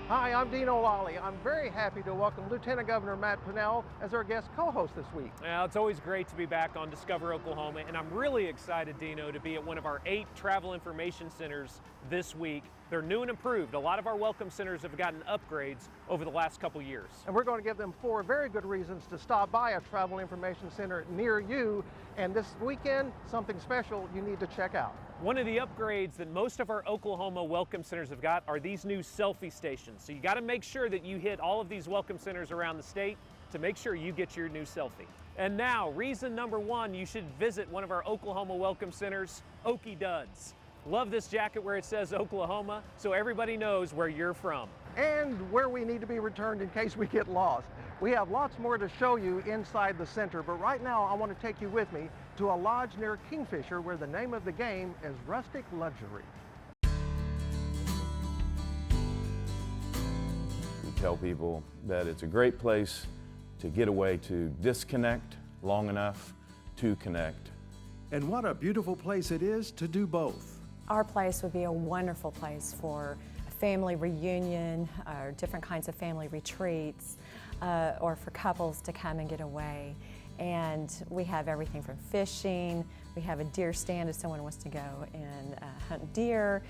Hi, I'm Dean O'Lally. I'm very happy to welcome Lieutenant Governor Matt Pinnell as our guest co-host this week. Well, it's always great to be back on Discover Oklahoma, and I'm really excited, Dino, to be at one of our 8 travel information centers this week. They're new and improved. A lot of our welcome centers have gotten upgrades over the last couple years. And we're going to give them 4 very good reasons to stop by a travel information center near you. And this weekend, something special you need to check out. One of the upgrades that most of our Oklahoma welcome centers have got are these new selfie stations. So you got to make sure that you hit all of these welcome centers around the state to make sure you get your new selfie. And now, reason number 1, you should visit one of our Oklahoma welcome centers, Okie Duds. Love this jacket where it says Oklahoma, so everybody knows where you're from. And where we need to be returned in case we get lost. We have lots more to show you inside the center, but right now I want to take you with me to a lodge near Kingfisher where the name of the game is Rustic Luxury. We tell people that it's a great place to get away, to disconnect long enough to connect. And what a beautiful place it is to do both. Our place would be a wonderful place for a family reunion, or different kinds of family retreats, or for couples to come and get away. And we have everything from fishing, we have a deer stand if someone wants to go and hunt deer,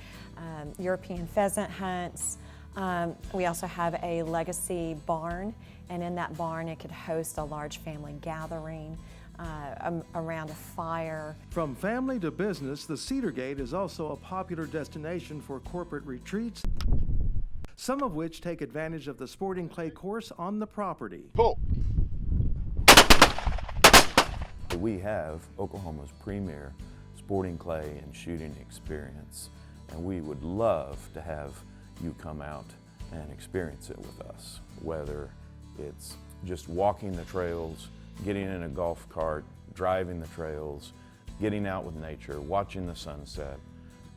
European pheasant hunts. We also have a legacy barn, and in that barn it could host a large family gathering around a fire. From family to business, the Cedargate is also a popular destination for corporate retreats, some of which take advantage of the sporting clay course on the property. Pull! We have Oklahoma's premier sporting clay and shooting experience, and we would love to have you come out and experience it with us, whether it's just walking the trails, getting in a golf cart, driving the trails, getting out with nature, watching the sunset,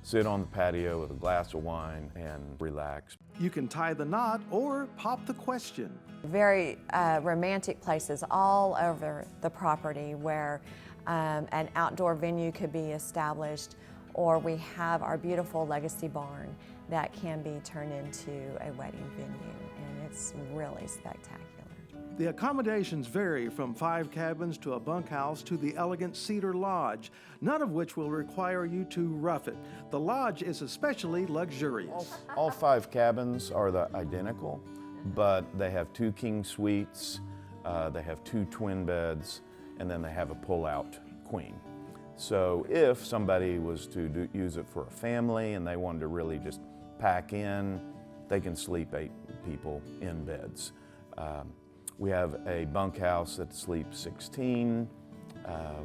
sit on the patio with a glass of wine and relax. You can tie the knot or pop the question. Very romantic places all over the property where an outdoor venue could be established, or we have our beautiful legacy barn that can be turned into a wedding venue, and it's really spectacular. The accommodations vary from 5 cabins to a bunkhouse to the elegant Cedar Lodge, none of which will require you to rough it. The lodge is especially luxurious. All 5 cabins are identical, but they have 2 king suites, they have 2 twin beds, and then they have a pull-out queen. So if somebody was to use it for a family and they wanted to really just pack in, they can sleep 8 people in beds. We have a bunkhouse that sleeps 16,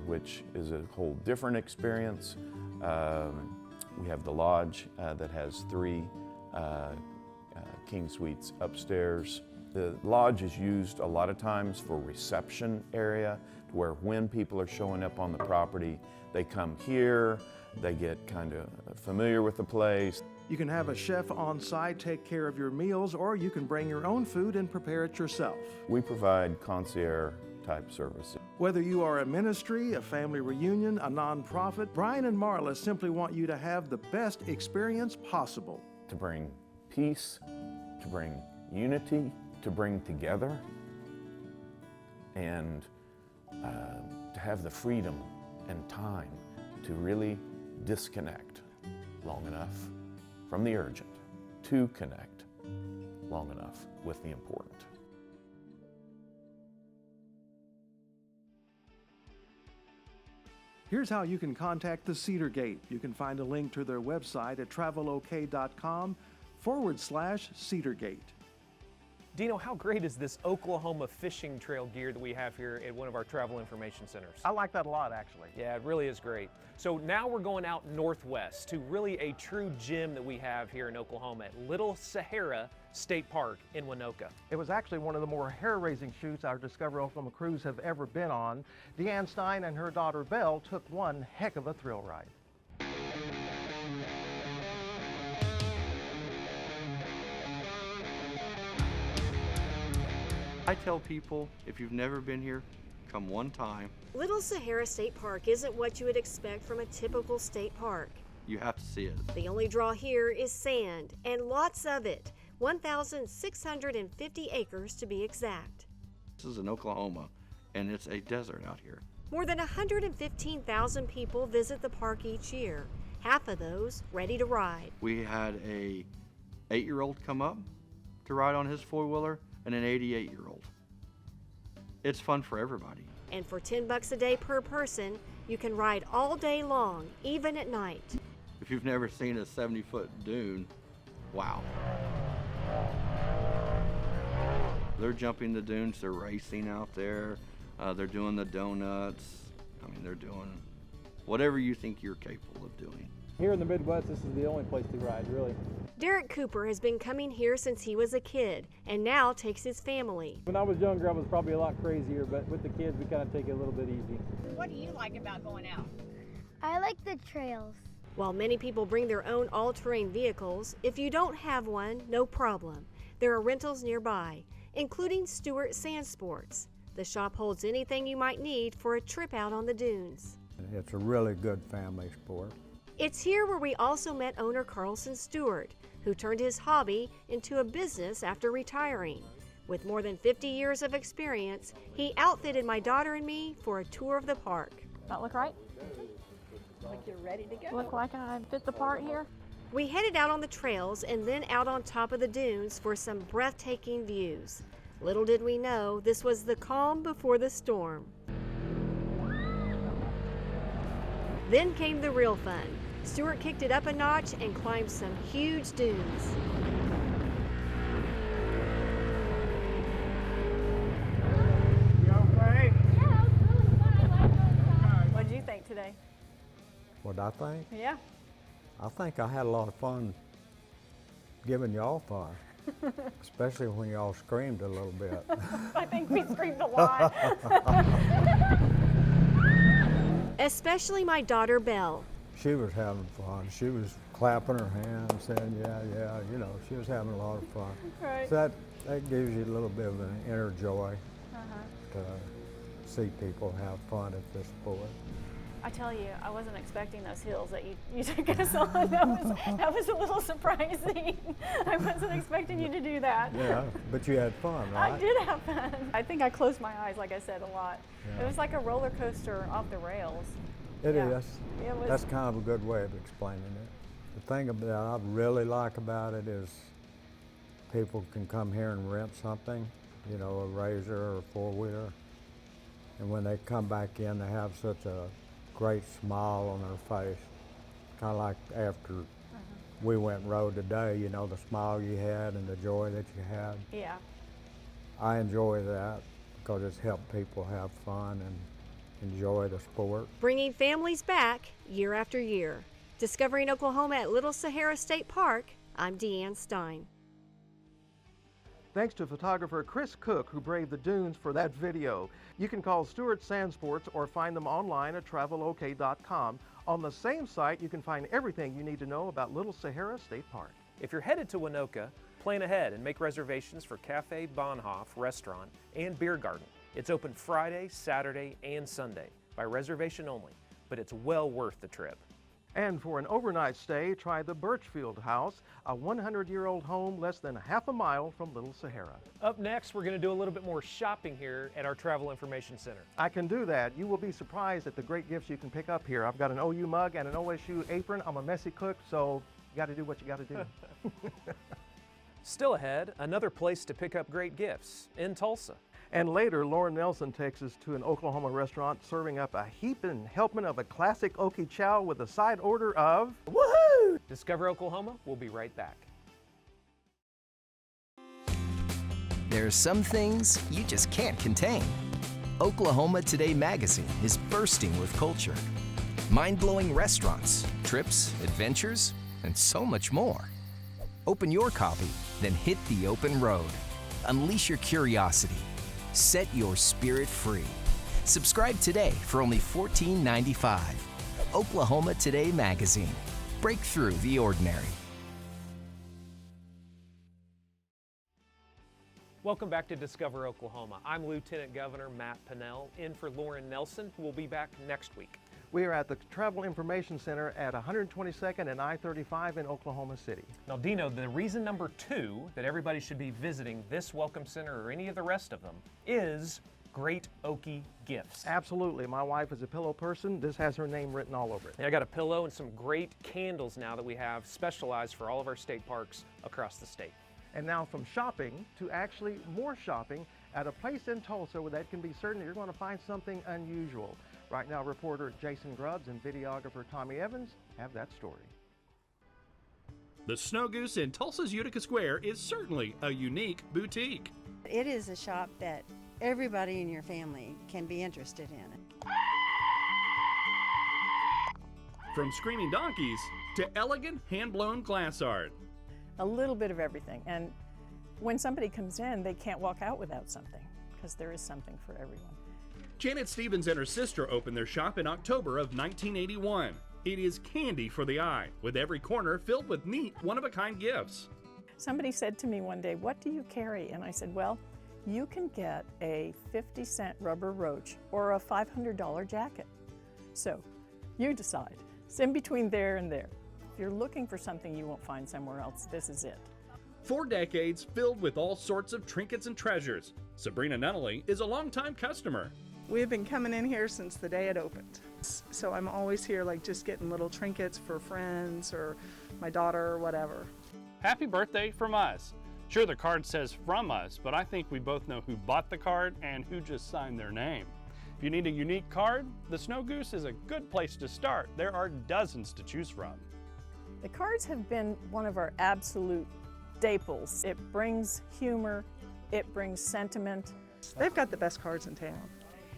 which is a whole different experience. We have the lodge that has 3 king suites upstairs. The lodge is used a lot of times for reception area, to where when people are showing up on the property, they come here, they get kind of familiar with the place. You can have a chef on site take care of your meals, or you can bring your own food and prepare it yourself. We provide concierge type services. Whether you are a ministry, a family reunion, a nonprofit, Brian and Marla simply want you to have the best experience possible. To bring peace, to bring unity, to bring together, and to have the freedom and time to really disconnect long enough from the urgent, to connect long enough with the important. Here's how you can contact the Cedargate. You can find a link to their website at travelok.com/Cedargate. Dino, how great is this Oklahoma fishing trail gear that we have here at one of our travel information centers? I like that a lot, actually. Yeah, it really is great. So now we're going out northwest to really a true gem that we have here in Oklahoma at Little Sahara State Park in Winoka. It was actually one of the more hair-raising shoots our Discover Oklahoma crews have ever been on. Deanne Stein and her daughter Belle took one heck of a thrill ride. I tell people, if you've never been here, come one time. Little Sahara State Park isn't what you would expect from a typical state park. You have to see it. The only draw here is sand, and lots of it. 1,650 acres to be exact. This is in Oklahoma, and it's a desert out here. More than 115,000 people visit the park each year, half of those ready to ride. We had a 8-year-old come up to ride on his four-wheeler and an 88-year-old. It's fun for everybody. And for $10 a day per person, you can ride all day long, even at night. If you've never seen a 70-foot dune, wow. They're jumping the dunes, they're racing out there, they're doing the donuts. I mean, they're doing whatever you think you're capable of doing. Here in the Midwest, this is the only place to ride, really. Derek Cooper has been coming here since he was a kid and now takes his family. When I was younger, I was probably a lot crazier, but with the kids, we kind of take it a little bit easy. What do you like about going out? I like the trails. While many people bring their own all-terrain vehicles, if you don't have one, no problem. There are rentals nearby, including Stewart Sand Sports. The shop holds anything you might need for a trip out on the dunes. It's a really good family sport. It's here where we also met owner Carlson Stewart, who turned his hobby into a business after retiring. With more than 50 years of experience, he outfitted my daughter and me for a tour of the park. That look right? Like you're ready to go. Look like I fit the part here? We headed out on the trails and then out on top of the dunes for some breathtaking views. Little did we know, this was the calm before the storm. Then came the real fun. Stewart kicked it up a notch and climbed some huge dunes. You okay? Yeah, it was really fun. What did you think today? What I think? Yeah. I think I had a lot of fun giving y'all fun, especially when y'all screamed a little bit. I think we screamed a lot. Especially my daughter Belle. She was having fun. She was clapping her hands, saying, yeah, yeah, you know, she was having a lot of fun. Right. So that gives you a little bit of an inner joy to see people have fun at this sport. I tell you, I wasn't expecting those hills that you took us on. That was a little surprising. I wasn't expecting you to do that. Yeah, but you had fun, right? I did have fun. I think I closed my eyes, like I said, a lot. Yeah. It was like a roller coaster off the rails. It Yeah. is. It was. That's kind of a good way of explaining it. The thing that I really like about it is people can come here and rent something, you know, a RZR or a four-wheeler, and when they come back in, they have such a great smile on their face. Kind of like after we went and rode today, you know, the smile you had and the joy that you had. Yeah. I enjoy that because it's helped people have fun and enjoy the sport. Bringing families back year after year. Discovering Oklahoma at Little Sahara State Park, I'm Deanne Stein. Thanks to photographer Chris Cook, who braved the dunes for that video. You can call Stewart Sand Sports or find them online at travelok.com. On the same site, you can find everything you need to know about Little Sahara State Park. If you're headed to Utica, plan ahead and make reservations for Cafe Bonhoff Restaurant and Beer Garden. It's open Friday, Saturday, and Sunday by reservation only, but it's well worth the trip. And for an overnight stay, try the Birchfield House, a 100-year-old home less than half a mile from Little Sahara. Up next, we're going to do a little bit more shopping here at our Travel Information Center. I can do that. You will be surprised at the great gifts you can pick up here. I've got an OU mug and an OSU apron. I'm a messy cook, so you got to do what you got to do. Still ahead, another place to pick up great gifts in Tulsa. And later, Lauren Nelson takes us to an Oklahoma restaurant serving up a heaping helping of a classic Okie chow with a side order of woohoo! Discover Oklahoma. We'll be right back. There are some things you just can't contain. Oklahoma Today magazine is bursting with culture. Mind-blowing restaurants, trips, adventures, and so much more. Open your copy, then hit the open road. Unleash your curiosity. Set your spirit free. Subscribe today for only $14.95. Oklahoma Today magazine. Break through the ordinary. Welcome back to Discover Oklahoma. I'm Lieutenant Governor Matt Pinnell, in for Lauren Nelson, who will be back next week. We are at the Travel Information Center at 122nd and I-35 in Oklahoma City. Now, Dino, the reason number 2 that everybody should be visiting this Welcome Center or any of the rest of them is great Okie gifts. Absolutely. My wife is a pillow person. This has her name written all over it. I got a pillow and some great candles now that we have specialized for all of our state parks across the state. And now from shopping to actually more shopping at a place in Tulsa where that can be certain that you're going to find something unusual. Right now, reporter Jason Grubbs and videographer Tommy Evans have that story. The Snow Goose in Tulsa's Utica Square is certainly a unique boutique. It is a shop that everybody in your family can be interested in. From screaming donkeys to elegant hand-blown glass art. A little bit of everything. And when somebody comes in, they can't walk out without something, because there is something for everyone. Janet Stevens and her sister opened their shop in October of 1981. It is candy for the eye, with every corner filled with neat, one-of-a-kind gifts. Somebody said to me one day, "What do you carry?" And I said, "Well, you can get a 50-cent rubber roach or a $500 jacket. So you decide. It's in between there and there. If you're looking for something you won't find somewhere else, this is it." 4 decades filled with all sorts of trinkets and treasures. Sabrina Nunnally is a longtime customer. We've been coming in here since the day it opened. So I'm always here, like, just getting little trinkets for friends or my daughter or whatever. Happy birthday from us. Sure, the card says from us, but I think we both know who bought the card and who just signed their name. If you need a unique card, the Snow Goose is a good place to start. There are dozens to choose from. The cards have been one of our absolute staples. It brings humor, it brings sentiment. They've got the best cards in town.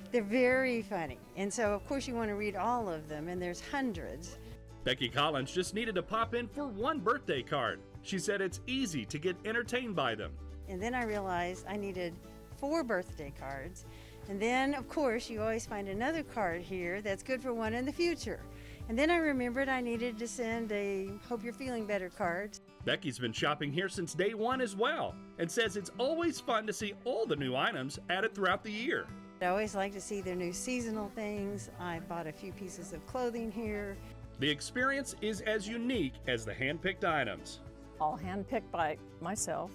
They're very funny, and so of course you want to read all of them, and there's hundreds. Becky Collins just needed to pop in for one birthday card. She said it's easy to get entertained by them. And then I realized I needed 4 birthday cards, and then of course you always find another card here that's good for one in the future. And then I remembered I needed to send a Hope You're Feeling Better card. Becky's been shopping here since day 1 as well, and says it's always fun to see all the new items added throughout the year. I always like to see their new seasonal things. I bought a few pieces of clothing here. The experience is as unique as the hand-picked items. All hand-picked by myself,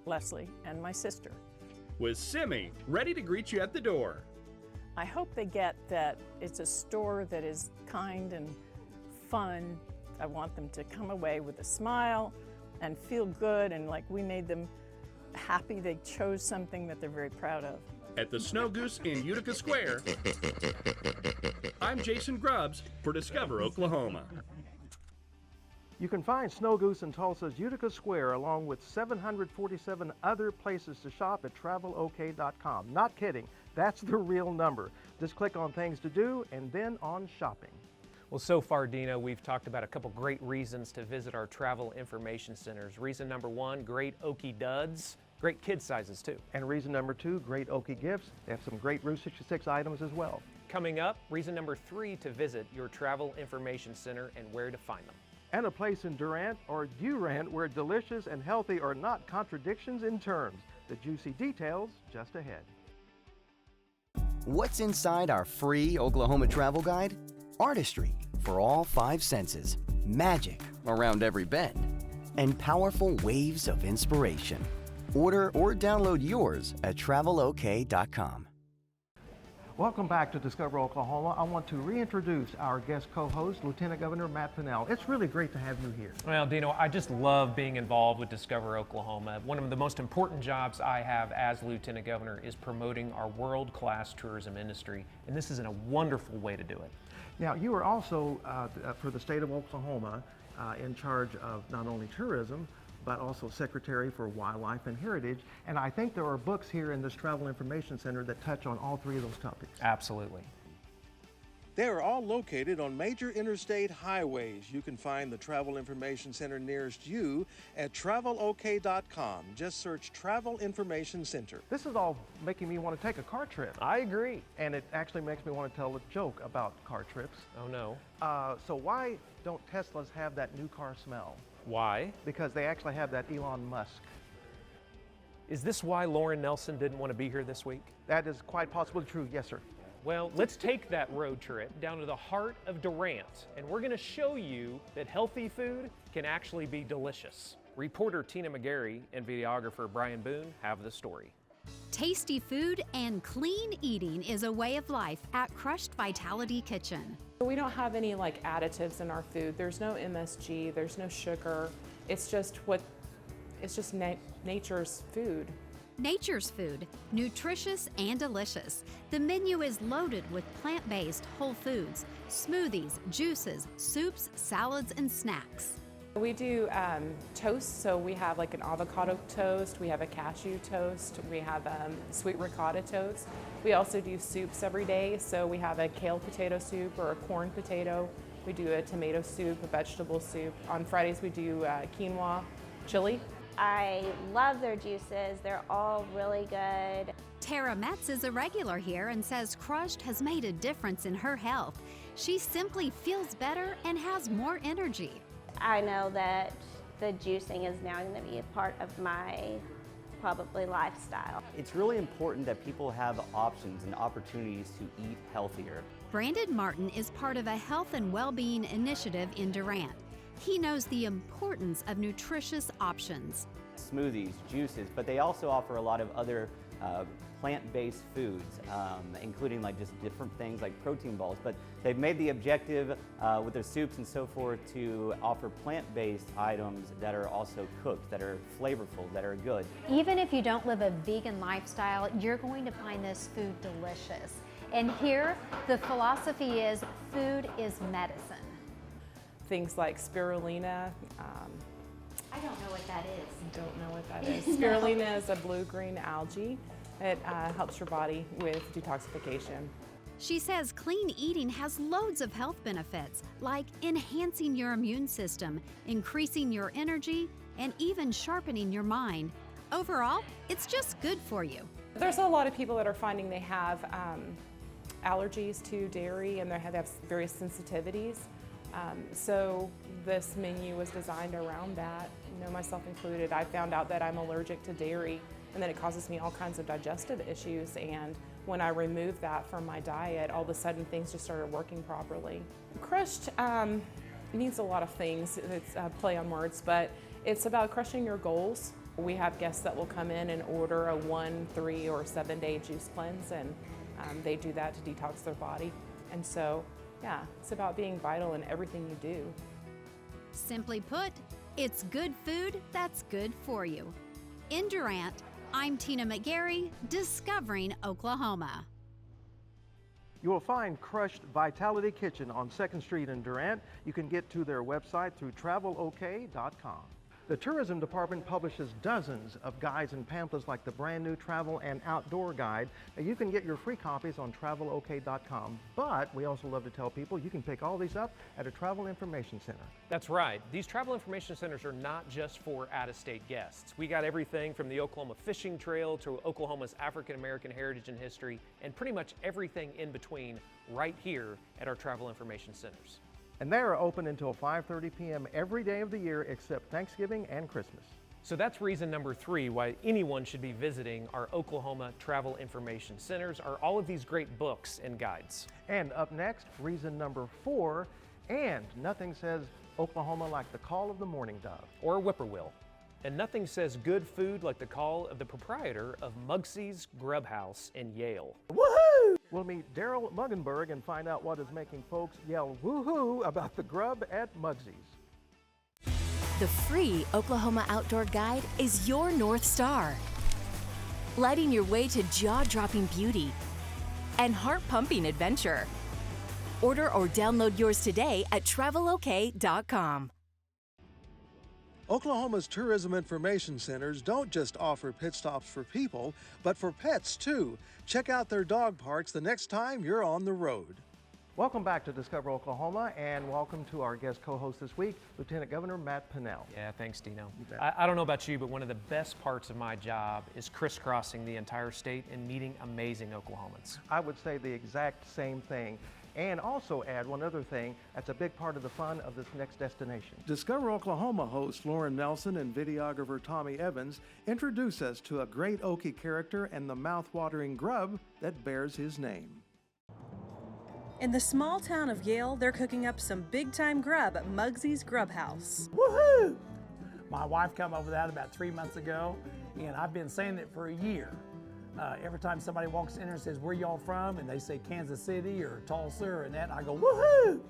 Leslie, and my sister. With Simi ready to greet you at the door. I hope they get that it's a store that is kind and fun. I want them to come away with a smile and feel good, and like we made them happy they chose something that they're very proud of. At the Snow Goose in Utica Square, I'm Jason Grubbs for Discover Oklahoma. You can find Snow Goose in Tulsa's Utica Square along with 747 other places to shop at travelok.com. Not kidding, that's the real number. Just click on things to do and then on shopping. Well, so far, Dino, we've talked about a couple great reasons to visit our travel information centers. Reason number 1, great Okie duds. Great kid sizes too. And reason number 2, great Okie gifts. They have some great Route 66 items as well. Coming up, reason number 3 to visit your travel information center and where to find them. And a place in Durant or Durant where delicious and healthy are not contradictions in terms. The juicy details just ahead. What's inside our free Oklahoma travel guide? Artistry for all 5 senses, magic around every bend, and powerful waves of inspiration. Order or download yours at travelok.com. Welcome back to Discover Oklahoma. I want to reintroduce our guest co-host, Lieutenant Governor Matt Pinnell. It's really great to have you here. Well, Dino, I just love being involved with Discover Oklahoma. One of the most important jobs I have as Lieutenant Governor is promoting our world-class tourism industry, and this is a wonderful way to do it. Now, you are also, for the state of Oklahoma, in charge of not only tourism, but also Secretary for Wildlife and Heritage. And I think there are books here in this Travel Information Center that touch on all 3 of those topics. Absolutely. They are all located on major interstate highways. You can find the Travel Information Center nearest you at travelok.com. Just search Travel Information Center. This is all making me want to take a car trip. I agree. And it actually makes me want to tell a joke about car trips. Oh no. So why don't Teslas have that new car smell? Why? Because they actually have that Elon Musk. Is this why Lauren Nelson didn't want to be here this week? That is quite possibly true, yes, sir. Well, let's take that road trip down to the heart of Durant, and we're going to show you that healthy food can actually be delicious. Reporter Tina McGarry and videographer Brian Boone have the story. Tasty food and clean eating is a way of life at Krush'D Vitality Kitchen. We don't have any additives in our food. There's no MSG, there's no sugar. It's just nature's food. Nature's food, nutritious and delicious. The menu is loaded with plant-based whole foods, smoothies, juices, soups, salads, and snacks. We do toast, so we have an avocado toast, we have a cashew toast, we have sweet ricotta toast. We also do soups every day, so we have a kale potato soup or a corn potato. We do a tomato soup, a vegetable soup. On Fridays we do quinoa chili. I love their juices. They're all really good. Tara Metz is a regular here and says Krush'd has made a difference in her health. She simply feels better and has more energy. I know that the juicing is now going to be a part of my probably lifestyle. It's really important that people have options and opportunities to eat healthier. Brandon Martin is part of a health and well-being initiative in Durant. He knows the importance of nutritious options. Smoothies, juices, but they also offer a lot of other plant-based foods, including just different things like protein balls. But they've made the objective with their soups and so forth to offer plant-based items that are also cooked, that are flavorful, that are good. Even if you don't live a vegan lifestyle, you're going to find this food delicious. And here, the philosophy is food is medicine. Things like spirulina. I don't know what that is. Don't know what that is. Spirulina is a blue-green algae. It helps your body with detoxification. She says clean eating has loads of health benefits, like enhancing your immune system, increasing your energy, and even sharpening your mind. Overall, it's just good for you. There's a lot of people that are finding they have allergies to dairy and they have various sensitivities. So this menu was designed around that, myself included. I found out that I'm allergic to dairy and then it causes me all kinds of digestive issues, and when I removed that from my diet, all of a sudden things just started working properly. Krush'd means a lot of things. It's a play on words, but it's about crushing your goals. We have guests that will come in and order a 1, 3, or 7-day juice cleanse, and they do that to detox their body. And so, yeah, it's about being vital in everything you do. Simply put, it's good food that's good for you. In Durant, I'm Tina McGarry, discovering Oklahoma. You will find Krush'D Vitality Kitchen on 2nd Street in Durant. You can get to their website through travelok.com. The tourism department publishes dozens of guides and pamphlets like the brand new travel and outdoor guide. Now, you can get your free copies on travelok.com, but we also love to tell people you can pick all these up at a travel information center. That's right. These travel information centers are not just for out-of-state guests. We got everything from the Oklahoma Fishing Trail to Oklahoma's African-American heritage and history, and pretty much everything in between right here at our travel information centers. And they are open until 5:30 p.m. every day of the year except Thanksgiving and Christmas. So that's reason number 3 why anyone should be visiting our Oklahoma Travel Information Centers, are all of these great books and guides. And up next, reason number 4, and nothing says Oklahoma like the call of the mourning dove. Or whippoorwill. And nothing says good food like the call of the proprietor of Mugsy's Grubhouse in Yale. Woohoo! We'll meet Daryl Muggenberg and find out what is making folks yell woohoo about the grub at Mugsy's. The free Oklahoma Outdoor Guide is your North Star, lighting your way to jaw-dropping beauty and heart-pumping adventure. Order or download yours today at travelok.com. Oklahoma's tourism information centers don't just offer pit stops for people, but for pets too. Check out their dog parks the next time you're on the road. Welcome back to Discover Oklahoma, and welcome to our guest co-host this week, Lieutenant Governor Matt Pinnell. Yeah, thanks, Dino. I don't know about you, but one of the best parts of my job is crisscrossing the entire state and meeting amazing Oklahomans. I would say the exact same thing. And also add one other thing, that's a big part of the fun of this next destination. Discover Oklahoma host Lauren Nelson and videographer Tommy Evans introduce us to a great Okie character and the mouth-watering grub that bears his name. In the small town of Yale, they're cooking up some big-time grub at Mugsy's Grubhouse. Woohoo! My wife came over that about 3 months ago, and I've been saying it for a year. Every time somebody walks in there and says, "Where y'all from?" and they say Kansas City or Tulsa or that, I go, woohoo!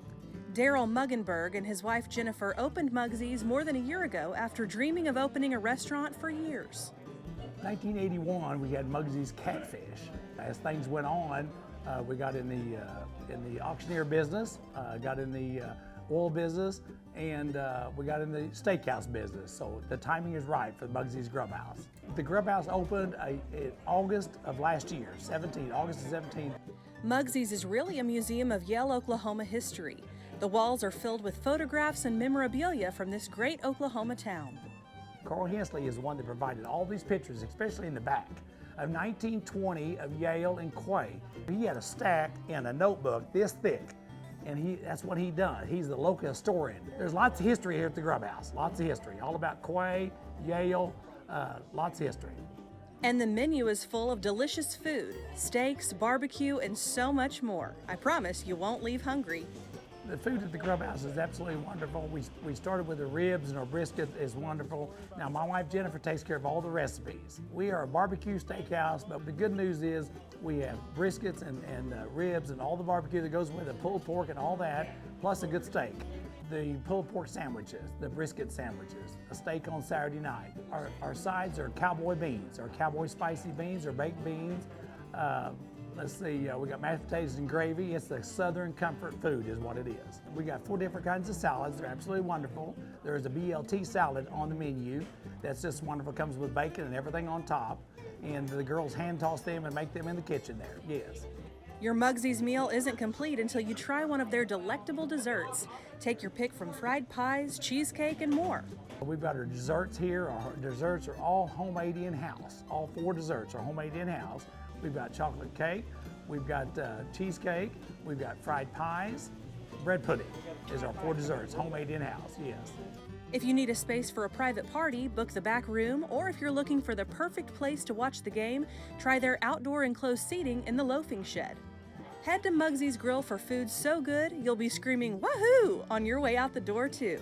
Daryl Muggenberg and his wife Jennifer opened Mugsy's more than a year ago after dreaming of opening a restaurant for years. 1981, we had Mugsy's Catfish. As things went on, we got in the auctioneer business, got in the oil business, and we got in the steakhouse business. So the timing is right for Mugsy's Grubhouse. The Grubhouse opened in August of last year, August of 17. Mugsy's is really a museum of Yale, Oklahoma history. The walls are filled with photographs and memorabilia from this great Oklahoma town. Carl Hensley is the one that provided all these pictures, especially in the back, of 1920 of Yale and Quay. He had a stack and a notebook this thick, and that's what he done. He's the local historian. There's lots of history here at the Grubhouse, lots of history, all about Quay, Yale, lots of history. And the menu is full of delicious food, steaks, barbecue, and so much more. I promise you won't leave hungry. The food at the Grubhouse is absolutely wonderful. We started with the ribs, and our brisket is wonderful. Now, my wife Jennifer takes care of all the recipes. We are a barbecue steakhouse, but the good news is we have briskets and ribs and all the barbecue that goes with it, pulled pork and all that, plus a good steak. The pulled pork sandwiches, the brisket sandwiches, a steak on Saturday night. Our sides are cowboy beans, or cowboy spicy beans, or baked beans. Let's see, we got mashed potatoes and gravy. It's the Southern comfort food is what it is. We got 4 different kinds of salads. They're absolutely wonderful. There's a BLT salad on the menu. That's just wonderful. Comes with bacon and everything on top. And the girls hand toss them and make them in the kitchen there, yes. Your Mugsy's meal isn't complete until you try one of their delectable desserts. Take your pick from fried pies, cheesecake, and more. We've got our desserts here. Our desserts are all homemade in-house. All 4 desserts are homemade in-house. We've got chocolate cake, we've got cheesecake, we've got fried pies. Bread pudding is our 4 desserts, homemade in-house, yes. If you need a space for a private party, book the back room, or if you're looking for the perfect place to watch the game, try their outdoor enclosed seating in the loafing shed. Head to Mugsy's Grill for food so good, you'll be screaming wahoo on your way out the door too.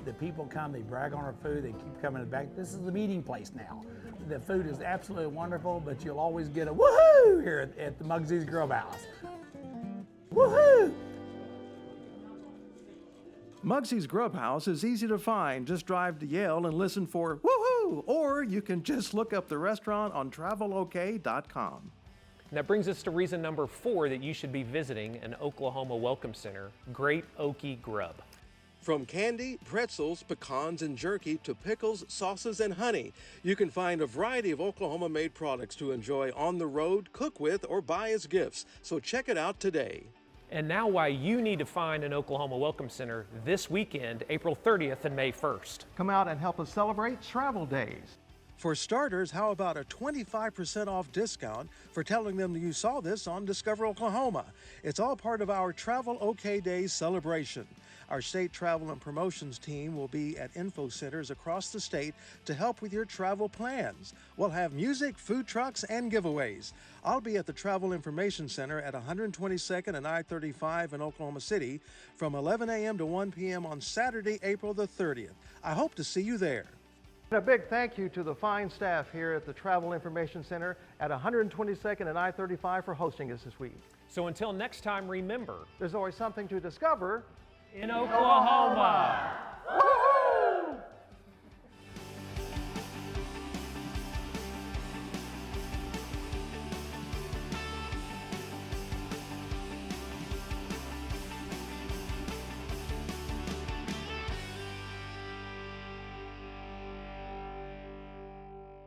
The people come, they brag on our food, they keep coming back. This is the meeting place now. The food is absolutely wonderful, but you'll always get a woohoo here at the Mugsy's Grubhouse. Woohoo! Mugsy's Grubhouse is easy to find. Just drive to Yale and listen for woohoo! Or you can just look up the restaurant on travelok.com. And that brings us to reason number 4 that you should be visiting an Oklahoma Welcome Center, Great Okie Grub. From candy, pretzels, pecans, and jerky to pickles, sauces, and honey, you can find a variety of Oklahoma-made products to enjoy on the road, cook with, or buy as gifts. So check it out today. And now why you need to find an Oklahoma Welcome Center this weekend, April 30th and May 1st. Come out and help us celebrate Travel Days. For starters, how about a 25% off discount for telling them you saw this on Discover Oklahoma? It's all part of our Travel OK Days celebration. Our state travel and promotions team will be at info centers across the state to help with your travel plans. We'll have music, food trucks, and giveaways. I'll be at the Travel Information Center at 122nd and I-35 in Oklahoma City from 11 a.m. to 1 p.m. on Saturday, April the 30th. I hope to see you there. A big thank you to the fine staff here at the Travel Information Center at 122nd and I-35 for hosting us this week. So until next time, remember, there's always something to discover in Oklahoma. Woo-hoo!